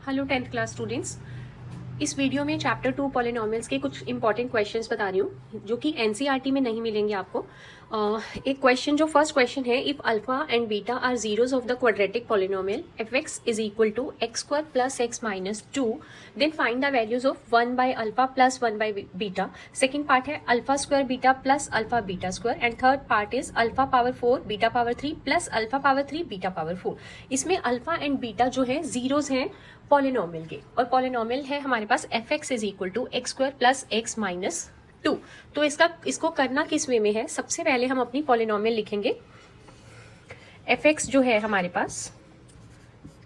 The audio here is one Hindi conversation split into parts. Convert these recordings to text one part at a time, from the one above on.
Hello 10th class students. इस वीडियो में चैप्टर 2 पॉलिनोमियल्स के कुछ इंपॉर्टेंट क्वेश्चंस बता रही हूँ जो कि एनसीईआरटी में नहीं मिलेंगे आपको। एक क्वेश्चन जो फर्स्ट क्वेश्चन है, if alpha and beta are zeros of the quadratic polynomial f x is equal to x square plus x minus 2, then find the values of 1 by alpha plus 1 by beta. Second part है alpha square beta plus alpha beta square, and third part is alpha power 4 beta power 3 plus alpha power 3 beta power 4। इसमें अल्फा एंड बीटा जो है जीरोज हैं पॉलिनोमियल के, और पॉलिनोमियल है हमारे पास f x is equal to x square plus x minus 2। तो इसको करना किस वे में है, सबसे पहले हम अपनी पॉलिनोमियल लिखेंगे। एफ एक्स जो है हमारे पास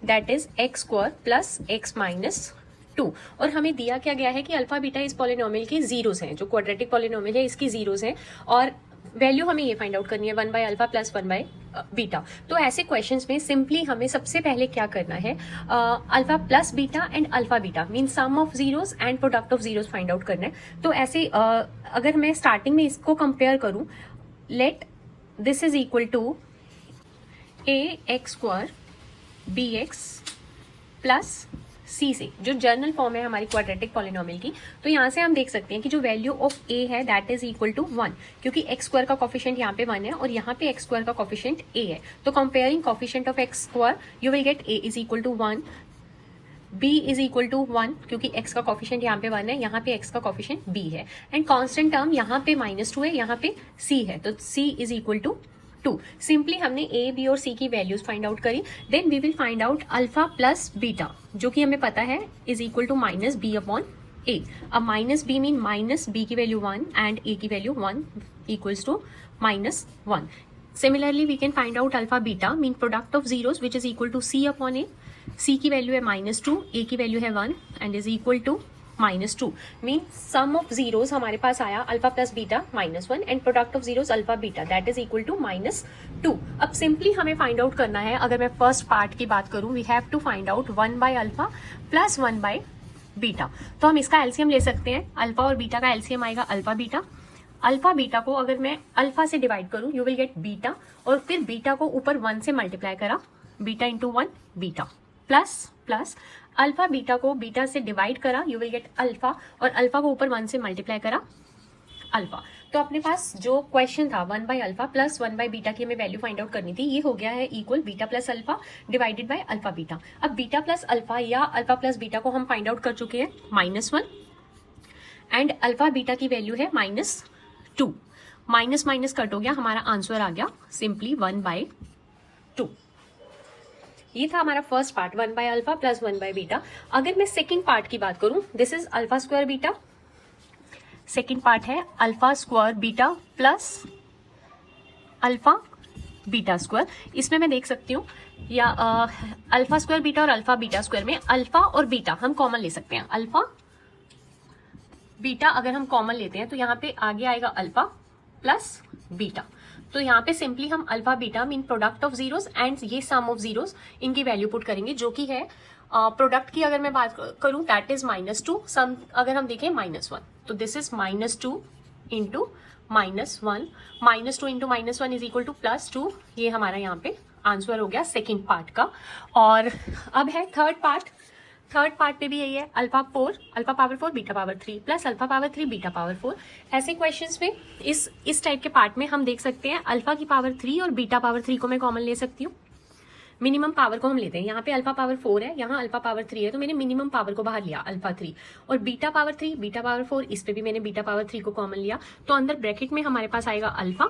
that is x square plus x minus 2, और हमें दिया क्या गया है कि अल्फा बीटा इस पॉलिनोमियल की जीरोस हैं, जो क्वाड्रेटिक पॉलिनोमियल है इसकी जीरोस हैं, और वैल्यू हमें ये फाइंड आउट करनी है 1 by alpha plus 1 by beta. तो ऐसे क्वेश्चंस में सिंपली हमें सबसे पहले क्या करना है, alpha plus beta and alpha beta mean sum of zeros and product of zeros find out करना है। तो ऐसे अगर मैं स्टार्टिंग में इसको कंपेयर करूं, let this is equal to a x square b x plus c से, जो जर्नल फॉर्म है हमारी क्वाड्रेटिक पॉलिनोमियल की। तो यहाँ से हम देख सकते हैं कि जो वैल्यू ऑफ ए है दैट इज इक्वल टू 1, क्योंकि एक्स स्क्वायर का कोफिशिएंट यहाँ पे 1 है और यहाँ पे एक्स स्क्वायर का कोफिशिएंट ए है। तो comparing coefficient of x square you will get a is equal to 1, b is equal to 1 क्योंकि x का कोफिशिएंट यहाँ पे 1 है, यहाँ पे x का कोफिशिएंट b है, एंड कांस्टेंट टर्म यहाँ पे -2 है, यहाँ पे c है, तो c is equal to 2। Simply हमने a, b और c की वैल्यूज फाइंड आउट करी। Then we will find out alpha plus beta, जो कि हमें पता है is equal to minus b upon a. अब minus b mean minus b की वैल्यू 1 एंड a की value 1 equals to -1। Similarly, we can find out alpha beta mean product of zeros which is equal to c upon a. c की वैल्यू है -2, a की वैल्यू है 1 and is equal to -2 mean sum of zeros हमारे पास आया alpha plus beta -1 and product of zeros alpha beta that is equal to -2। अब सिंपली हमें फाइंड आउट करना है, अगर मैं फर्स्ट पार्ट की बात करूं, we have to find out 1 by alpha plus 1 by beta. तो हम इसका एलसीएम ले सकते हैं, अल्फा और बीटा का एलसीएम आएगा अल्फा बीटा। अल्फा बीटा को अगर मैं अल्फा से डिवाइड करूं यू विल गेट बीटा, और फिर बीटा को ऊपर 1 से मल्टीप्लाई करा, beta into 1 beta plus alpha beta को बीटा से डिवाइड करा यू विल गेट अल्फा, और अल्फा को ऊपर 1 से मल्टीप्लाई करा अल्फा। तो अपने पास जो क्वेश्चन था 1 by alpha plus 1 by beta की हमें वैल्यू फाइंड आउट करनी थी, ये हो गया है equal beta plus alpha divided by alpha beta. अब बीटा प्लस अल्फा या अल्फा प्लस बीटा को हम फाइंड आउट कर चुके हैं -1, एंड अल्फा बीटा की वैल्यू है -2। माइनस माइनस कट हो गया, हमारा आंसर आ गया सिंपली 1/2। ये था हमारा first part 1 by alpha plus 1 by beta. अगर मैं सेकेंड पार्ट की बात करूं, this is alpha square beta, second part है alpha square beta plus alpha beta square. इसमें मैं देख सकती हूँ या अल्फा स्क्वायर बीटा और अल्फा बीटा स्क्वायर में अल्फा और बीटा हम कॉमन ले सकते हैं। अल्फा बीटा अगर हम कॉमन लेते हैं तो यहाँ पे आगे आएगा अल्फा प्लस बीटा। तो यहाँ पे सिंपली हम alpha beta mean product of zeros and ये सम ऑफ जीरोस, इनकी वैल्यू पुट करेंगे, जो कि है प्रोडक्ट की अगर मैं बात करूं दैट इज -2, सम अगर हम देखें -1, तो this is -2 into -1, -2 into -1 is equal to +2। ये हमारा यहाँ पे आंसर हो गया सेकेंड पार्ट का। और अब है थर्ड पार्ट पे भी यही है, alpha power 4 beta power 3 plus alpha power 3 beta power 4। ऐसे क्वेश्चंस में इस टाइप के पार्ट में हम देख सकते हैं अल्फा की पावर 3 और बीटा पावर 3 को मैं कॉमन ले सकती हूँ। मिनिमम पावर को हम लेते हैं, यहाँ पे अल्फा पावर 4 है, यहाँ अल्फा पावर 3 है, तो मैंने मिनिमम पावर को बाहर लिया अल्फा 3, और बीटा पावर 3 बीटा पावर 4 इस पे भी मैंने बीटा पावर 3 को कॉमन लिया। तो अंदर ब्रैकेट में हमारे पास आएगा अल्फा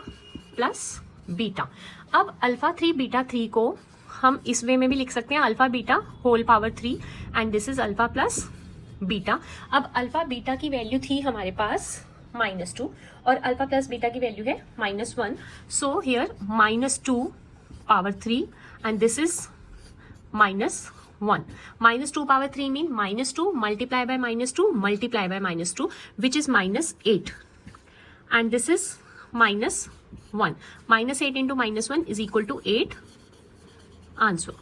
प्लस बीटा। अब अल्फा 3 बीटा 3 को हम इस वे में भी लिख सकते हैं, alpha beta whole power 3 and this is alpha plus beta. अब अल्फा बीटा की वैल्यू थी हमारे पास -2 और अल्फा प्लस बीटा की वैल्यू है -1, so here -2 power 3 and this is -1। -2 power 3 mean -2 multiply by -2 multiply by -2 which is -8 and this is -1। -8 into -1 is equal to 8 answer.